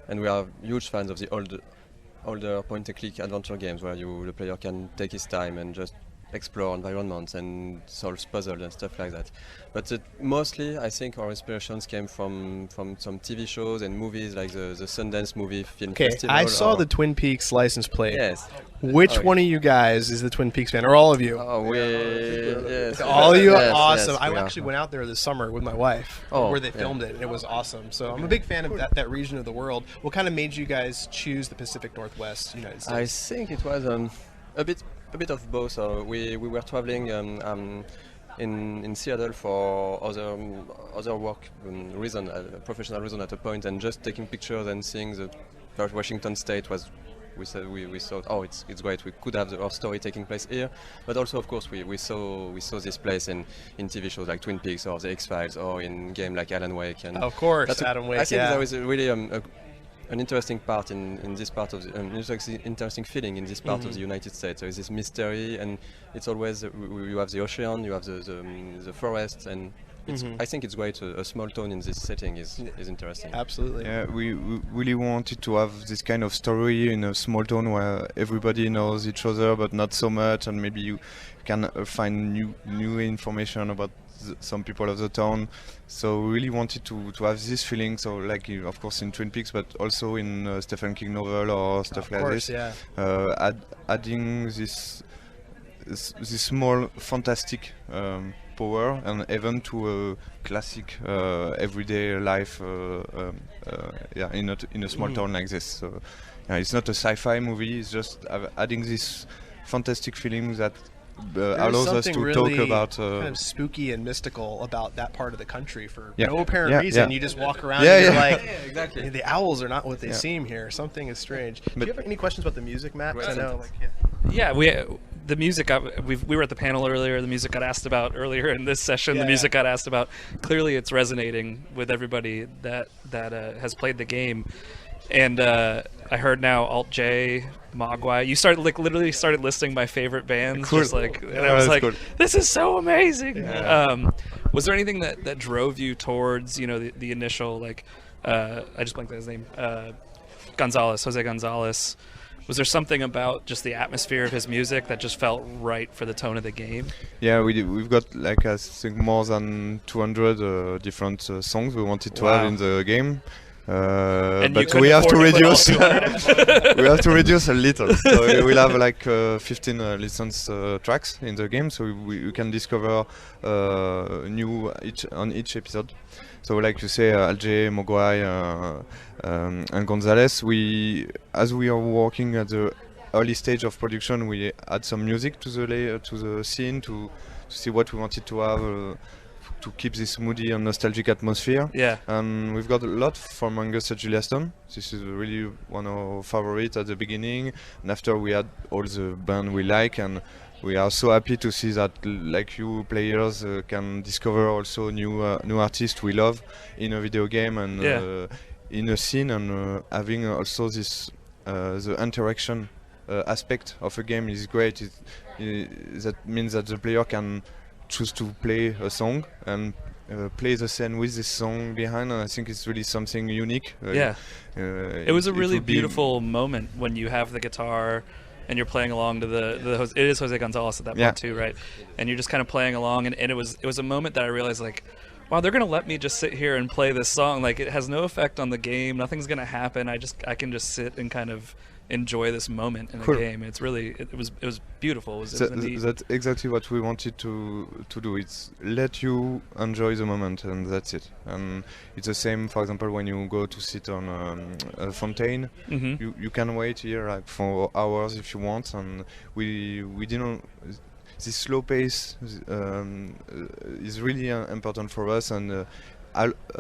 and we are huge fans of the older point-and-click adventure games where the player can take his time and just explore environments and solve puzzles and stuff like that. But mostly, I think our inspirations came from some TV shows and movies, like the Sundance Movie Film Festival. I saw the Twin Peaks license plate. Yes. Which one of you guys is the Twin Peaks fan, or all of you? Yes. All of you? Yes, awesome. yes, I actually went out there this summer with my wife, where they filmed it, and it was awesome. So I'm a big fan of that region of the world. What kind of made you guys choose the Pacific Northwest United States? I think it was a bit of both. We were traveling in Seattle for other work reason, professional reason at a point, and just taking pictures and seeing the Washington State was. We thought, oh, it's great. We could have our story taking place here, but also, of course, we saw this place in TV shows like Twin Peaks or The X-Files, or in game like Alan Wake. And of course, Alan Wake. I think there was really an interesting part in this part of the interesting feeling in this part of the United States. There is this mystery, and it's always you have the ocean, you have the forest, and I think it's great. A small town in this setting is interesting. Absolutely. Yeah, we really wanted to have this kind of story in a small town where everybody knows each other, but not so much, and maybe you can find new information about some people of the town. So we really wanted to have this feeling. So like, of course, in Twin Peaks, but also in Stephen King novel or stuff like this. Yeah. Adding this small fantastic power and even to a classic everyday life in a small town like this. So it's not a sci-fi movie, it's just adding this fantastic feeling that allows us to really talk about kind of spooky and mystical about that part of the country for Yeah. no apparent Yeah, reason. yeah. You just walk around Yeah, and you're yeah. like, Exactly. the owls are not what they Yeah. seem here. Something is strange. Do But- you have any questions about the music, Matt? 'Cause I know, like, Yeah, the music. We were at the panel earlier. The music got asked about earlier in this session. Yeah, the music got asked about. Clearly, it's resonating with everybody that has played the game. And I heard now Alt J, Mogwai. You started literally started listing my favorite bands. Cool. Just like, and Yeah, I was that's like, cool. this is so amazing. Yeah. Was there anything that drove you towards the initial like I just blanked on his name, Jose Gonzalez? Was there something about just the atmosphere of his music that just felt right for the tone of the game? Yeah, we've got like I think more than 200 different songs we wanted to have in the game. but we have to reduce. We have to reduce a little. So we'll have like 15 licensed tracks in the game, so we can discover new on each episode. So like you say, Alger, Mogwai, and Gonzalez, as we are working at the early stage of production, we add some music to the scene to see what we wanted to have to keep this moody and nostalgic atmosphere. Yeah. And we've got a lot from Angus and Julia Stone. This is really one of our favorites at the beginning, and after we had all the band we like, and we are so happy to see that like you players can discover also new artists we love in a video game and in a scene, and having also this the interaction aspect of a game is great. That means that the player can choose to play a song and play the scene with this song behind, and I think it's really something unique. It was a really beautiful moment when you have the guitar and you're playing along to it is Jose Gonzalez at that point too, right? And you're just kind of playing along, and it was a moment that I realized, like, wow, they're gonna let me just sit here and play this song. Like, it has no effect on the game, nothing's gonna happen. I can just sit and kind of enjoy this moment in a game. It's really it was beautiful. That's exactly what we wanted to do. It's let you enjoy the moment, and that's it. And it's the same, for example, when you go to sit on a fountain, you can wait here like for hours if you want, and we didn't. This slow pace is really important for us, and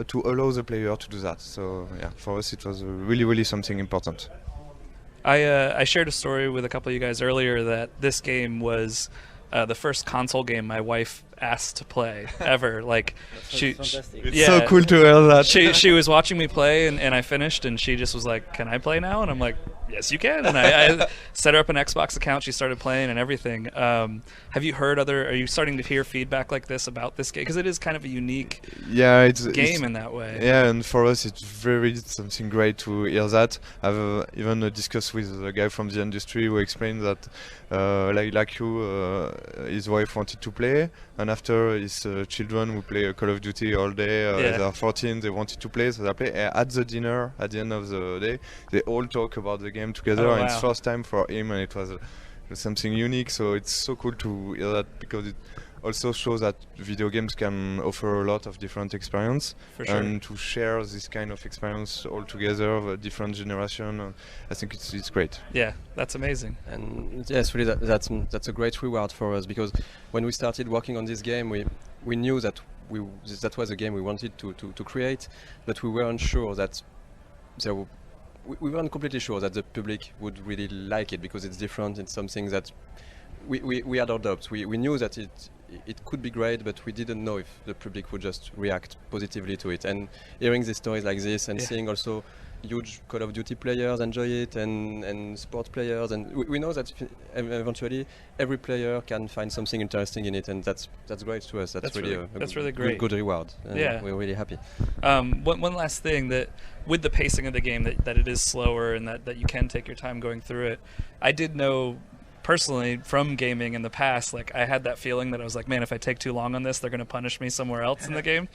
to allow the player to do that. So yeah, for us it was really something important. I shared a story with a couple of you guys earlier that this game was the first console game my wife asked to play ever. Like, it's so cool to hear that. She was watching me play, and I finished, and she just was like, "Can I play now?" And I'm like, "Yes, you can." And I set her up an Xbox account. She started playing and everything. Have you heard are you starting to hear feedback like this about this game? Because it is kind of a unique game in that way. Yeah, and for us it's something great to hear that. I've even discussed with a guy from the industry who explained that like you, his wife wanted to play, and after his children who play Call of Duty all day, they are 14, they wanted to play, so they play. At the dinner, at the end of the day, they all talk about the game together, and it's first time for him, and it was something unique. So it's so cool to hear that, because it also shows that video games can offer a lot of different experience, and to share this kind of experience all together of a different generation, I think it's great. Yeah, that's amazing. And yes, really that's a great reward for us, because when we started working on this game, we knew that that was a game we wanted to create, but we weren't sure that we weren't completely sure that the public would really like it, because it's different. It's something that we had our doubts. We knew that it could be great, but we didn't know if the public would just react positively to it. And hearing these stories like this, and seeing also huge Call of Duty players enjoy it, and sports players, and we know that eventually every player can find something interesting in it, and that's great to us. That's really great. Good reward. We're really happy. One last thing, that with the pacing of the game, that it is slower, and that you can take your time going through it. I did know personally from gaming in the past, like, I had that feeling that I was like, man, if I take too long on this, they're going to punish me somewhere else in the game.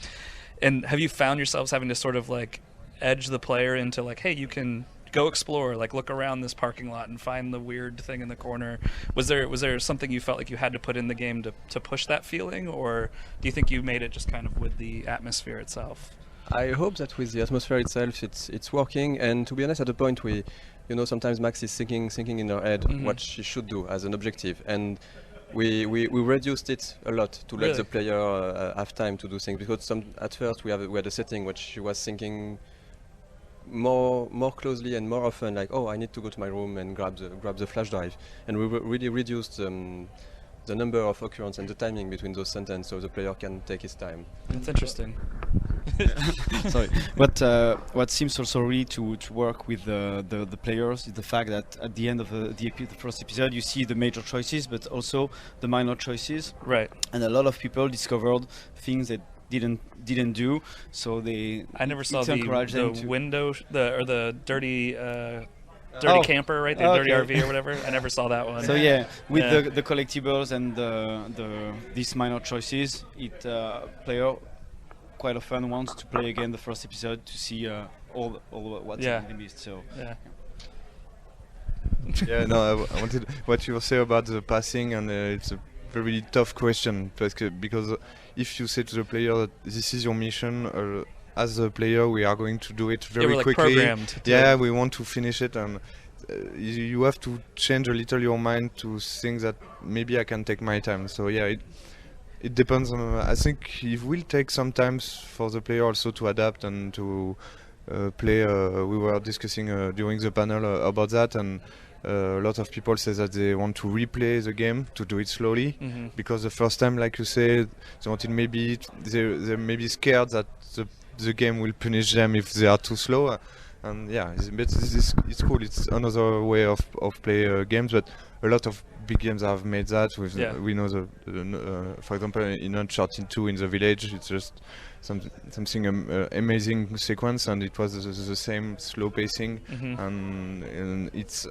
And have you found yourselves having to sort of like edge the player into like, hey, you can go explore, like look around this parking lot and find the weird thing in the corner? Was there something you felt like you had to put in the game to push that feeling, or do you think you made it just kind of with the atmosphere itself? I hope that with the atmosphere itself, it's working. And to be honest, at the point sometimes Max is thinking in her head what she should do as an objective, and we reduced it a lot to let the player have time to do things, because at first we had a setting which she was thinking more closely and more often, like, oh, I need to go to my room and grab the flash drive, and we really reduced the number of occurrences and the timing between those sentences, so the player can take his time. That's interesting. Sorry. What seems also really to work with the players is the fact that at the end of the first episode, you see the major choices, but also the minor choices. Right. And a lot of people discovered things that didn't do, so I never saw the window, the dirty camper, right? The dirty RV or whatever. I never saw that one. So with the collectibles and these minor choices, player quite often want to play again the first episode to see all what's Yeah. in the mist. So Yeah. Yeah, no, I wanted what you say about the passing, and it's a very tough question because if you say to the player that this is your mission, as a player we are going to do it very we're like quickly. programmed to Yeah, do it. we want to finish it, and you have to change a little your mind to think that maybe I can take my time. So yeah, it depends on. I think it will take some time for the player also to adapt and to play. We were discussing during the panel about that, and a lot of people say that they want to replay the game to do it slowly, because the first time, like you said, they wanted maybe they may be scared that the game will punish them if they are too slow. And yeah, it's cool. It's another way of play games, but a lot of big games have made that. We know for example, in Uncharted 2 in the village, it's just something amazing sequence, and it was the same slow pacing, and it's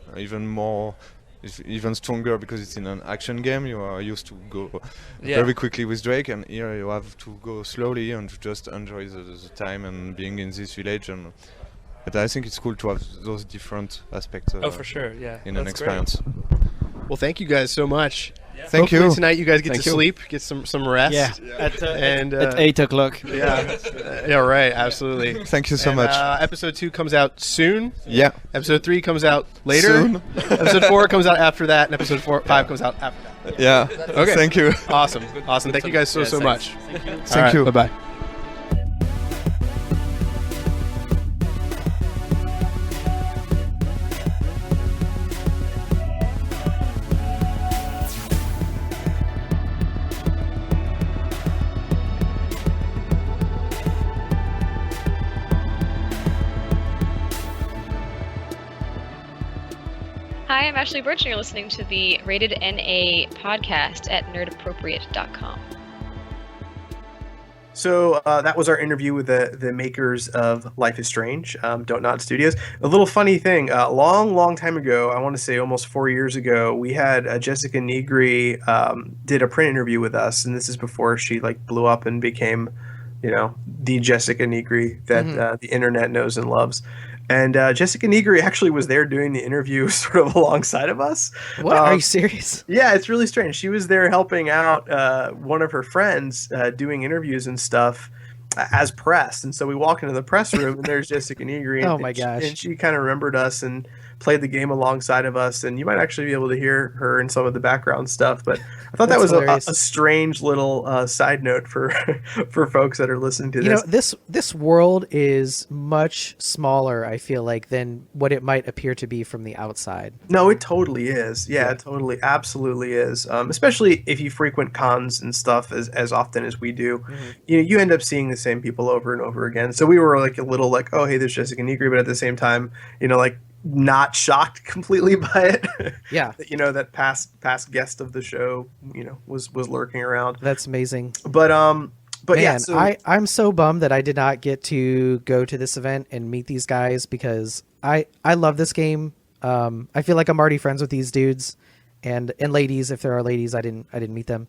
even stronger because it's in an action game. You are used to go very quickly with Drake, and here you have to go slowly and to just enjoy the time and being in this village. But I think it's cool to have those different aspects. For sure, yeah. In an experience. Well, thank you guys so much. Yeah. Thank Hopefully you. tonight you guys get Thank to you. sleep, get some rest. yeah, at 8 o'clock. Yeah. Yeah, right, absolutely. Thank you so And, much. Episode 2 comes out soon. Yeah. Episode 3 comes out later. Soon. Episode 4 comes out after that, and episode 5 comes out after that. Yeah. Okay. Thank you. Awesome. Thank you guys so much. Thank you. Bye-bye. Hi, I'm Ashly Burch, and you're listening to the Rated NA podcast at nerdappropriate.com. So that was our interview with the makers of Life is Strange, DONTNOD Studios. A little funny thing, a long time ago, I want to say almost 4 years ago, we had Jessica Negri did a print interview with us, and this is before she blew up and became, the Jessica Negri that the internet knows and loves. And Jessica Negri actually was there doing the interview sort of alongside of us. What? Are you serious? Yeah, it's really strange. She was there helping out one of her friends doing interviews and stuff as press. And so we walk into the press room and there's Jessica Negri. Oh my gosh. And she kind of remembered us and played the game alongside of us. And you might actually be able to hear her in some of the background stuff. But I thought that was a strange little side note for folks that are listening to this. This world is much smaller, I feel like, than what it might appear to be from the outside. No, it totally is. Yeah, it totally, absolutely is. Especially if you frequent cons and stuff as often as we do. You end up seeing the same people over and over again. So we were a little oh, hey, there's Jessica Negri, but at the same time, not shocked completely by it. Yeah. That past guest of the show, was lurking around. That's amazing. But Man, yeah, so I'm so bummed that I did not get to go to this event and meet these guys, because I love this game. I feel like I'm already friends with these dudes and ladies. If there are ladies, I didn't meet them.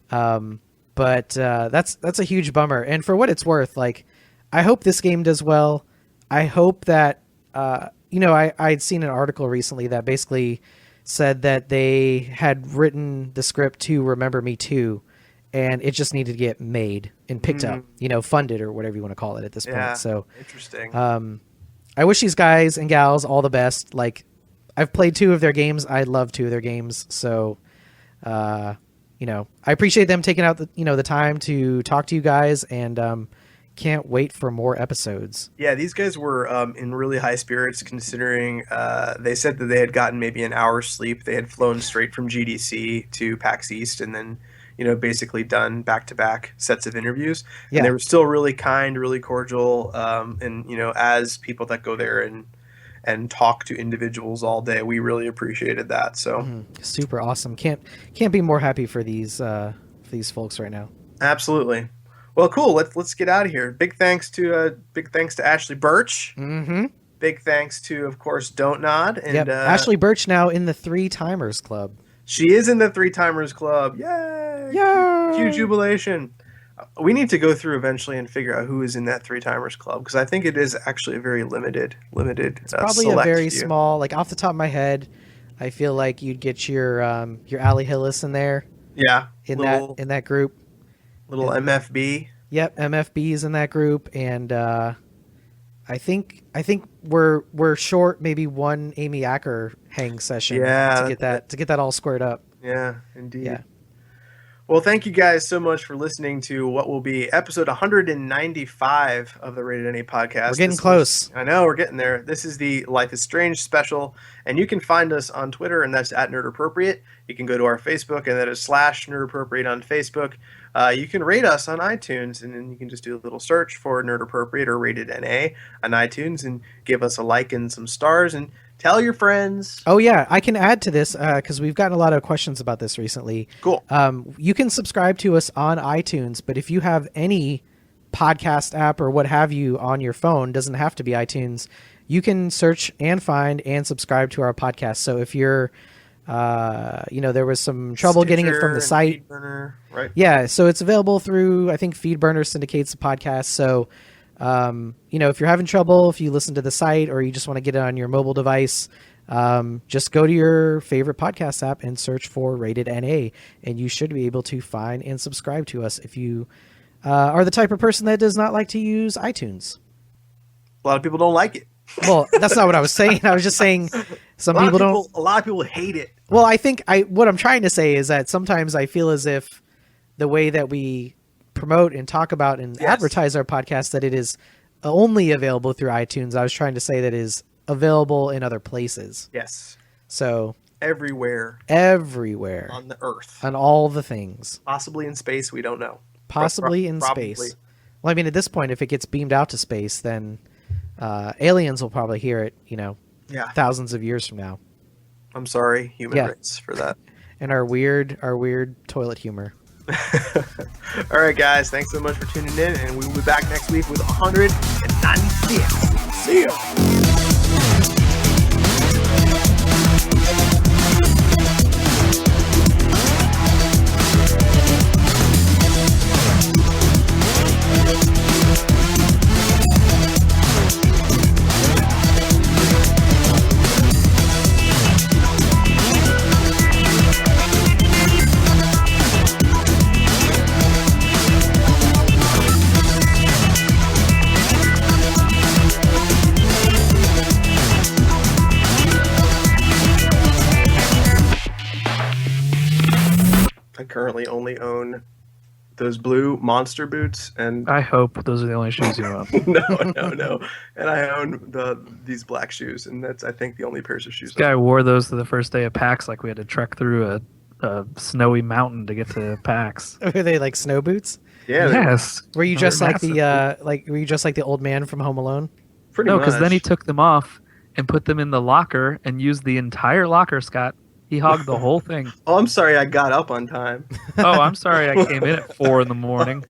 But that's a huge bummer. And for what it's worth, I hope this game does well. I hope that I'd seen an article recently that basically said that they had written the script to Remember Me 2, and it just needed to get made and picked up, funded, or whatever you want to call it at this point. So interesting. I wish these guys and gals all the best. I've played 2 of their games. I love 2 of their games. So, I appreciate them taking out the time to talk to you guys, and can't wait for more episodes. Yeah, these guys were in really high spirits, considering they said that they had gotten maybe an hour's sleep. They had flown straight from GDC to PAX East, and then basically done back-to-back sets of interviews. Yeah. And they were still really kind, really cordial, and as people that go there and talk to individuals all day, we really appreciated that. So super awesome. Can't be more happy for these folks right now. Absolutely. Well, cool. Let's get out of here. Big thanks to Ashly Burch. Mm-hmm. Big thanks to, of course, DONTNOD. And Ashly Burch now in the 3 Timers Club. She is in the 3 Timers Club. Yay! Yay! Huge jubilation. we need to go through eventually and figure out who is in that Three Timers Club, because I think it is actually a very limited. It's probably a select very few. small. Like off the top of my head, I feel like you'd get your Ali Hillis in there. Yeah, in that group. Little MFB. Yep, MFB is in that group, and I think we're short maybe one Amy Acker hang session. To get that all squared up. Yeah, indeed. Yeah. Well, thank you guys so much for listening to what will be episode 195 of the Rated NA podcast. We're getting close. I know, we're getting there. This is the Life is Strange special, and you can find us on Twitter, and that's at Nerd Appropriate. You can go to our Facebook, and that is /Nerd Appropriate on Facebook. You can rate us on iTunes, and then you can just do a little search for Nerd Appropriate or Rated NA on iTunes, and give us a like and some stars, and tell your friends. Oh, yeah. I can add to this because we've gotten a lot of questions about this recently. Cool. You can subscribe to us on iTunes, but if you have any podcast app or what have you on your phone, doesn't have to be iTunes, you can search and find and subscribe to our podcast. So if you're, there was some trouble getting it from the site. FeedBurner, right? Yeah. So it's available through, I think, FeedBurner syndicates the podcast. So if you're having trouble, if you listen to the site or you just want to get it on your mobile device, just go to your favorite podcast app and search for Rated NA, and you should be able to find and subscribe to us if you are the type of person that does not like to use iTunes. A lot of people don't like it. Well, that's not what I was saying. I was just saying some people don't. A lot of people hate it. Well, I think what I'm trying to say is that sometimes I feel as if the way that we promote and talk about and advertise our podcast, that it is only available through iTunes. I was trying to say that it is available in other places. Yes. So everywhere on the earth, on all the things, possibly in space, we don't know. Possibly in space. Well, I mean, at this point, if it gets beamed out to space, then aliens will probably hear it, thousands of years from now. I'm sorry, human race, for that. And our weird toilet humor. All right, guys, thanks so much for tuning in, and we will be back next week with 196. See ya. I currently only own those blue monster boots, and I hope those are the only shoes you own. no. And I own these black shoes, and that's, I think, the only pairs of shoes. This guy wore those to the first day of PAX, like we had to trek through a snowy mountain to get to PAX. Were they like snow boots? Yeah. Yes. Were you just like the old man from Home Alone? Pretty no, much. because then he took them off and put them in the locker and used the entire locker, Scott. He hogged the whole thing. Oh, I'm sorry I got up on time. Oh, I'm sorry I came in at 4 a.m.